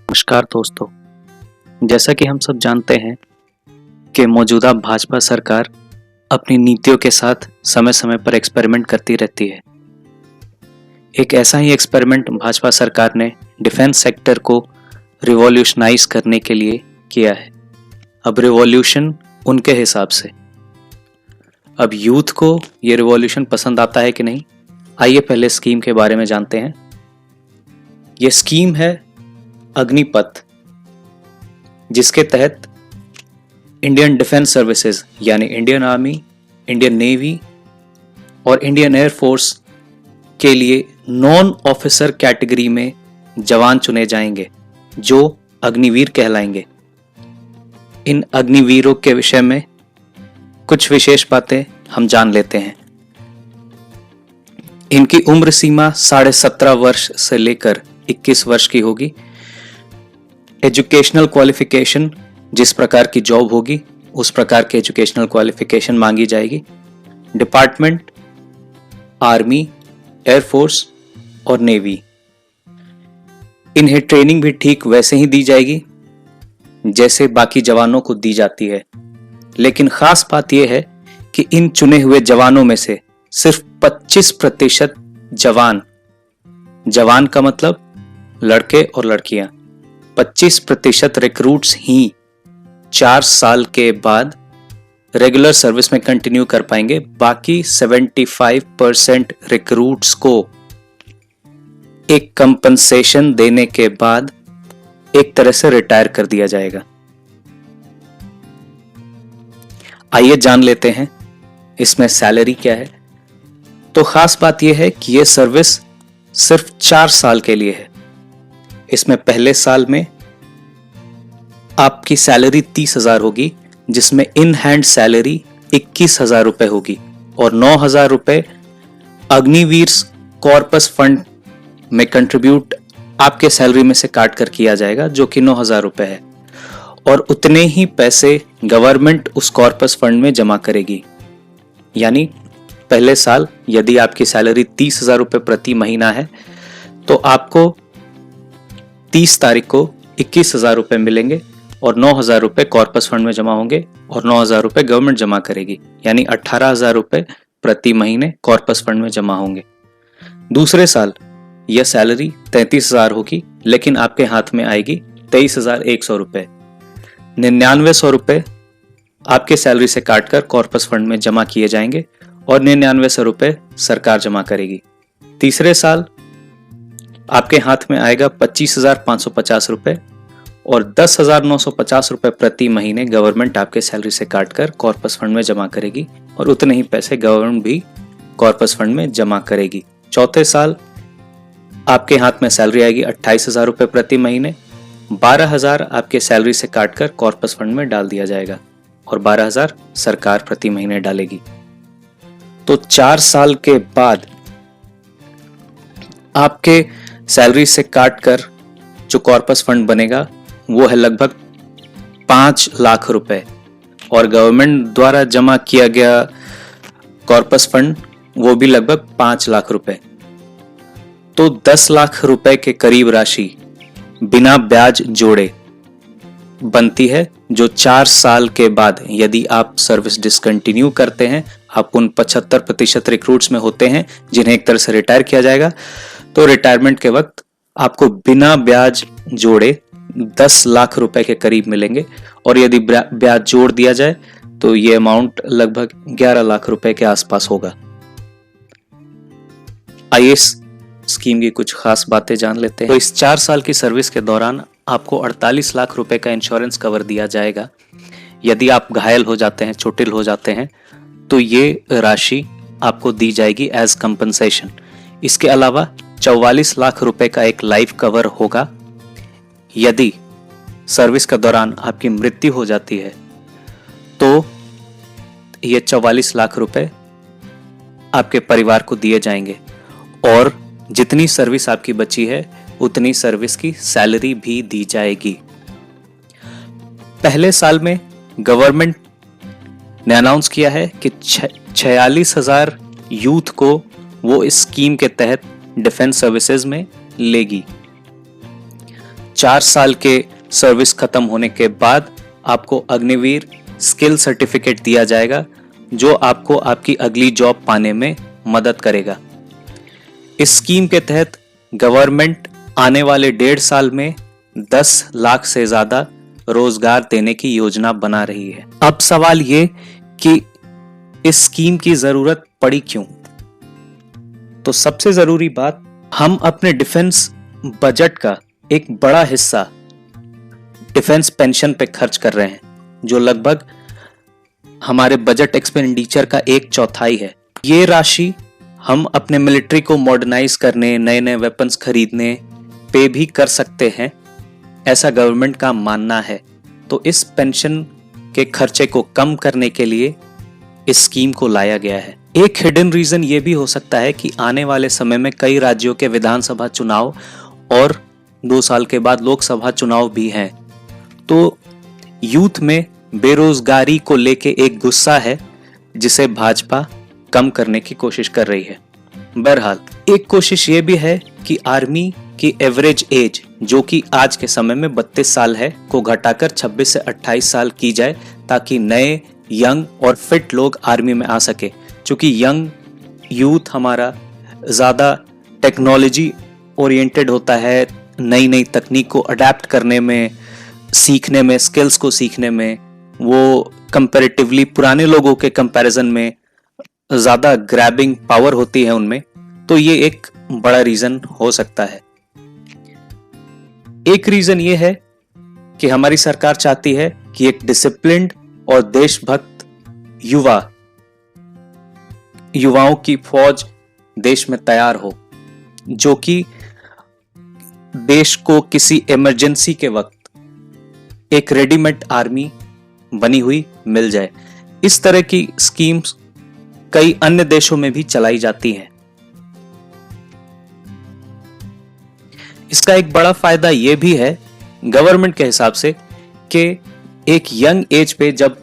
नमस्कार दोस्तों। जैसा कि हम सब जानते हैं कि मौजूदा भाजपा सरकार अपनी नीतियों के साथ समय समय पर एक्सपेरिमेंट करती रहती है। एक ऐसा ही एक्सपेरिमेंट भाजपा सरकार ने डिफेंस सेक्टर को रिवॉल्यूशनाइज करने के लिए किया है। अब रिवॉल्यूशन उनके हिसाब से। अब यूथ को ये रिवॉल्यूशन पसंद आता है कि नहीं, आइए पहले स्कीम के बारे में जानते हैं। ये स्कीम है अग्निपथ, जिसके तहत इंडियन डिफेंस सर्विसेज यानी इंडियन आर्मी, इंडियन नेवी और इंडियन एयरफोर्स के लिए नॉन ऑफिसर कैटेगरी में जवान चुने जाएंगे जो अग्निवीर कहलाएंगे। इन अग्निवीरों के विषय में कुछ विशेष बातें हम जान लेते हैं। इनकी उम्र सीमा 17.5 वर्ष से लेकर 21 वर्ष की होगी। एजुकेशनल क्वालिफिकेशन, जिस प्रकार की जॉब होगी उस प्रकार की एजुकेशनल क्वालिफिकेशन मांगी जाएगी। डिपार्टमेंट आर्मी, एयरफोर्स और नेवी। इन्हें ट्रेनिंग भी ठीक वैसे ही दी जाएगी जैसे बाकी जवानों को दी जाती है, लेकिन खास बात यह है कि इन चुने हुए जवानों में से सिर्फ 25% जवान का मतलब लड़के और लड़कियां, 25% रिक्रूट्स ही 4 साल के बाद रेगुलर सर्विस में कंटिन्यू कर पाएंगे। बाकी 75% रिक्रूट्स को एक कंपनसेशन देने के बाद एक तरह से रिटायर कर दिया जाएगा। आइए जान लेते हैं इसमें सैलरी क्या है। तो खास बात यह है कि यह सर्विस सिर्फ 4 साल के लिए है। इसमें पहले साल में आपकी सैलरी 30,000 होगी, जिसमें इन हैंड सैलरी 21,000 रुपए होगी और 9,000 रुपए अग्निवीर कॉर्पस फंड में कंट्रीब्यूट आपके सैलरी में से काट कर किया जाएगा, जो कि 9,000 रुपए है। और उतने ही पैसे गवर्नमेंट उस कॉर्पस फंड में जमा करेगी। यानी पहले साल यदि आपकी सैलरी 30,000 रुपए प्रति महीना है तो आपको 30 तारीख को 21,000 रुपए मिलेंगे और 9,000 रुपए कॉर्पस फंड में जमा होंगे और 9,000 रुपए गवर्नमेंट जमा करेगी। यानी 18,000 रुपए प्रति महीने कॉर्पस फंड में जमा होंगे। दूसरे साल यह सैलरी 33,000 होगी, लेकिन आपके हाथ में आएगी 23,100 रुपए। 9900 रुपए आपके सैलरी से काटकर कॉर्पस फंड में जमा किए जाएंगे और 9900 रुपए सरकार जमा करेगी। तीसरे साल आपके हाथ में आएगा 25,550 रुपए और 10,950 रुपए प्रति महीने गवर्नमेंट आपके सैलरी से काटकर कॉर्पस फंड में जमा करेगी और उतने ही पैसे गवर्नमेंट भी कॉर्पस फंड में जमा करेगी। चौथे साल आपके हाथ में सैलरी आएगी 28,000 रुपए प्रति महीने। 12,000 आपके सैलरी से काटकर कॉर्पस फंड में डाल दिया जाएगा और 12,000 सरकार प्रति महीने डालेगी। तो 4 साल के बाद आपके सैलरी से काटकर जो कॉर्पस फंड बनेगा वो है लगभग 5 लाख रुपए और गवर्नमेंट द्वारा जमा किया गया कॉर्पस फंड वो भी लगभग 5 लाख रुपए। तो 10 लाख रुपए के करीब राशि बिना ब्याज जोड़े बनती है, जो 4 साल के बाद यदि आप सर्विस डिसकंटिन्यू करते हैं, आप उन 75% रिक्रूट्स में होते हैं जिन्हें एक तरह से रिटायर किया जाएगा, तो रिटायरमेंट के वक्त आपको बिना ब्याज जोड़े 10 लाख रुपए के करीब मिलेंगे और यदि ब्याज जोड़ दिया जाए तो ये अमाउंट लगभग 11 लाख रुपए के आसपास होगा। आइए स्कीम की कुछ खास बातें जान लेते हैं। तो इस 4 साल की सर्विस के दौरान आपको 48 लाख रुपए का इंश्योरेंस कवर दिया जाएगा। यदि आप घायल हो जाते हैं, चोटिल हो जाते हैं, तो ये राशि आपको दी जाएगी एज कंपनसेशन। इसके अलावा 44 लाख रुपए का एक लाइफ कवर होगा। यदि सर्विस के दौरान आपकी मृत्यु हो जाती है तो ये 44 लाख रुपए आपके परिवार को दिए जाएंगे और जितनी सर्विस आपकी बची है उतनी सर्विस की सैलरी भी दी जाएगी। पहले साल में गवर्नमेंट ने अनाउंस किया है कि 46,000 यूथ को वो इस स्कीम के तहत डिफेंस सर्विसेज में लेगी। 4 साल के सर्विस खत्म होने के बाद आपको अग्निवीर स्किल सर्टिफिकेट दिया जाएगा, जो आपको आपकी अगली जॉब पाने में मदद करेगा। इस स्कीम के तहत गवर्नमेंट आने वाले 1.5 साल में 10 लाख से ज्यादा रोजगार देने की योजना बना रही है। अब सवाल ये कि इस स्कीम की जरूरत पड़ी क्यों? तो सबसे जरूरी बात, हम अपने डिफेंस बजट का एक बड़ा हिस्सा डिफेंस पेंशन पे खर्च कर रहे हैं, जो लगभग हमारे बजट एक्सपेंडिचर का 1/4 है। ये राशि हम अपने मिलिट्री को मॉडर्नाइज करने, नए नए वेपन्स खरीदने पे भी कर सकते हैं, ऐसा गवर्नमेंट का मानना है। तो इस पेंशन के खर्चे को कम करने के लिए इस स्कीम को लाया गया है। एक हिडन रीजन ये भी हो सकता है कि आने वाले समय में कई राज्यों के विधानसभा चुनाव और 2 साल के बाद लोकसभा चुनाव भी हैं। तो यूथ में बेरोजगारी को लेके एक गुस्सा है, जिसे भाजपा कम करने की कोशिश कर रही है। बहरहाल एक कोशिश ये भी है कि आर्मी की एवरेज एज, जो कि आज के समय में 32 साल है, को घटाकर 26 से 28 साल की जाए, ताकि नए यंग और फिट लोग आर्मी में आ सके। क्योंकि यंग यूथ हमारा ज़्यादा टेक्नोलॉजी ओरिएंटेड होता है, नई नई तकनीक को अडेप्ट करने में, सीखने में, स्किल्स को सीखने में वो कंपैरेटिवली पुराने लोगों के कंपैरिजन में ज़्यादा ग्रैबिंग पावर होती है उनमें। तो ये एक बड़ा रीज़न हो सकता है। एक रीज़न ये है कि हमारी सरकार चाहती है कि एक डिसिप्लिन्ड और देशभक्त युवाओं की फौज देश में तैयार हो, जो कि देश को किसी इमरजेंसी के वक्त एक रेडीमेड आर्मी बनी हुई मिल जाए। इस तरह की स्कीम्स कई अन्य देशों में भी चलाई जाती हैं। इसका एक बड़ा फायदा यह भी है गवर्नमेंट के हिसाब से कि एक यंग एज पे जब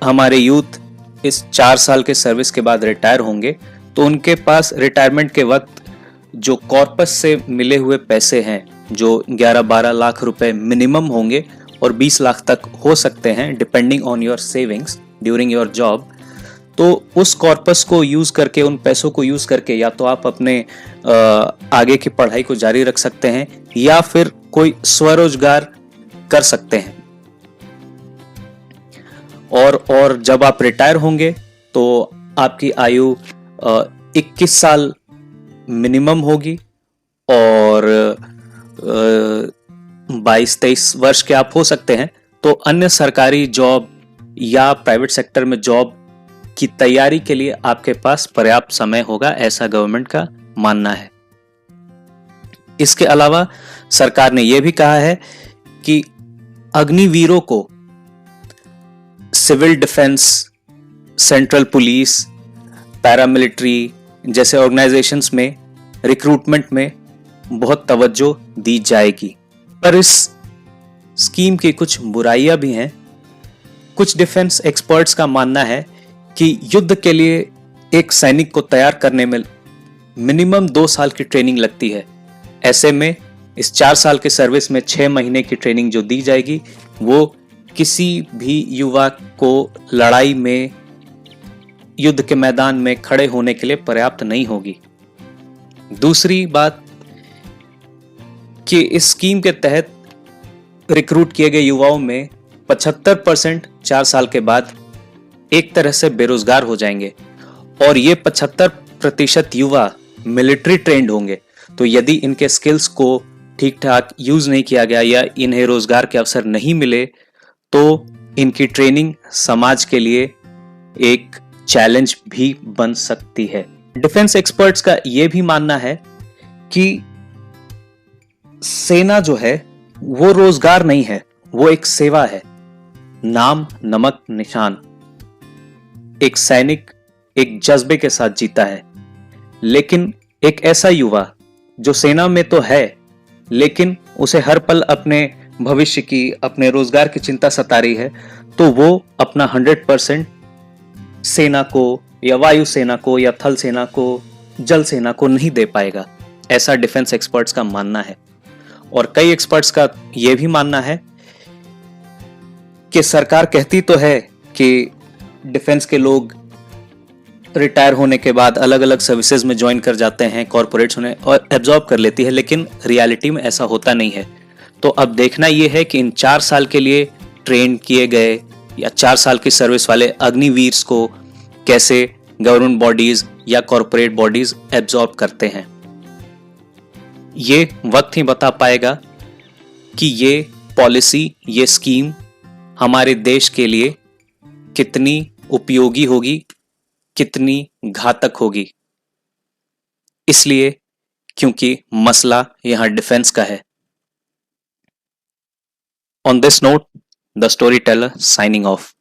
हमारे यूथ इस 4 साल के सर्विस के बाद रिटायर होंगे, तो उनके पास रिटायरमेंट के वक्त जो कॉर्पस से मिले हुए पैसे हैं, जो 11-12 लाख रुपए मिनिमम होंगे और 20 लाख तक हो सकते हैं depending on your savings during your job, तो उस कॉर्पस को यूज करके, उन पैसों को यूज करके या तो आप अपने आगे की पढ़ाई को जारी रख सकते हैं या फिर कोई स्वरोजगार कर सकते हैं। और जब आप रिटायर होंगे तो आपकी आयु 21 साल मिनिमम होगी और 22-23 वर्ष के आप हो सकते हैं। तो अन्य सरकारी जॉब या प्राइवेट सेक्टर में जॉब की तैयारी के लिए आपके पास पर्याप्त समय होगा, ऐसा गवर्नमेंट का मानना है। इसके अलावा सरकार ने यह भी कहा है कि अग्निवीरों को civil defence, central police, paramilitary जैसे ऑर्गेनाइजेशंस में रिक्रूटमेंट में बहुत तवज्जो दी जाएगी। पर इस स्कीम की कुछ बुराइयां भी हैं। कुछ डिफेंस एक्सपर्ट्स का मानना है कि युद्ध के लिए एक सैनिक को तैयार करने में मिनिमम 2 साल की ट्रेनिंग लगती है। ऐसे में इस 4 साल के सर्विस में 6 महीने की ट्रेनिंग जो दी जाएगी, वो किसी भी युवा को लड़ाई में, युद्ध के मैदान में खड़े होने के लिए पर्याप्त नहीं होगी। दूसरी बात कि इस स्कीम के तहत रिक्रूट किए गए युवाओं में 75% 4 साल के बाद एक तरह से बेरोजगार हो जाएंगे और ये 75% युवा मिलिट्री ट्रेंड होंगे। तो यदि इनके स्किल्स को ठीक ठाक यूज नहीं किया गया या इन्हें रोजगार के अवसर नहीं मिले, तो इनकी ट्रेनिंग समाज के लिए एक चैलेंज भी बन सकती है। डिफेंस एक्सपर्ट्स का यह भी मानना है कि सेना जो है वो रोजगार नहीं है, वो एक सेवा है। नाम नमक निशान। एक सैनिक एक जज्बे के साथ जीता है, लेकिन एक ऐसा युवा जो सेना में तो है लेकिन उसे हर पल अपने भविष्य की, अपने रोजगार की चिंता सता रही है, तो वो अपना 100% सेना को या वायु सेना को या थल सेना को, जल सेना को नहीं दे पाएगा, ऐसा डिफेंस एक्सपर्ट्स का मानना है। और कई एक्सपर्ट्स का यह भी मानना है कि सरकार कहती तो है कि डिफेंस के लोग रिटायर होने के बाद अलग अलग सर्विसेज में ज्वाइन कर जाते हैं, कॉरपोरेट्स उन्हें और एब्जॉर्ब कर लेती है, लेकिन रियलिटी में ऐसा होता नहीं है। तो अब देखना यह है कि इन 4 साल के लिए ट्रेन किए गए या 4 साल की सर्विस वाले अग्निवीर्स को कैसे गवर्नमेंट बॉडीज या कॉरपोरेट बॉडीज एब्जॉर्ब करते हैं। ये वक्त ही बता पाएगा कि ये पॉलिसी, ये स्कीम हमारे देश के लिए कितनी उपयोगी होगी, कितनी घातक होगी। इसलिए क्योंकि मसला यहां डिफेंस का है। On this note, the story teller signing off.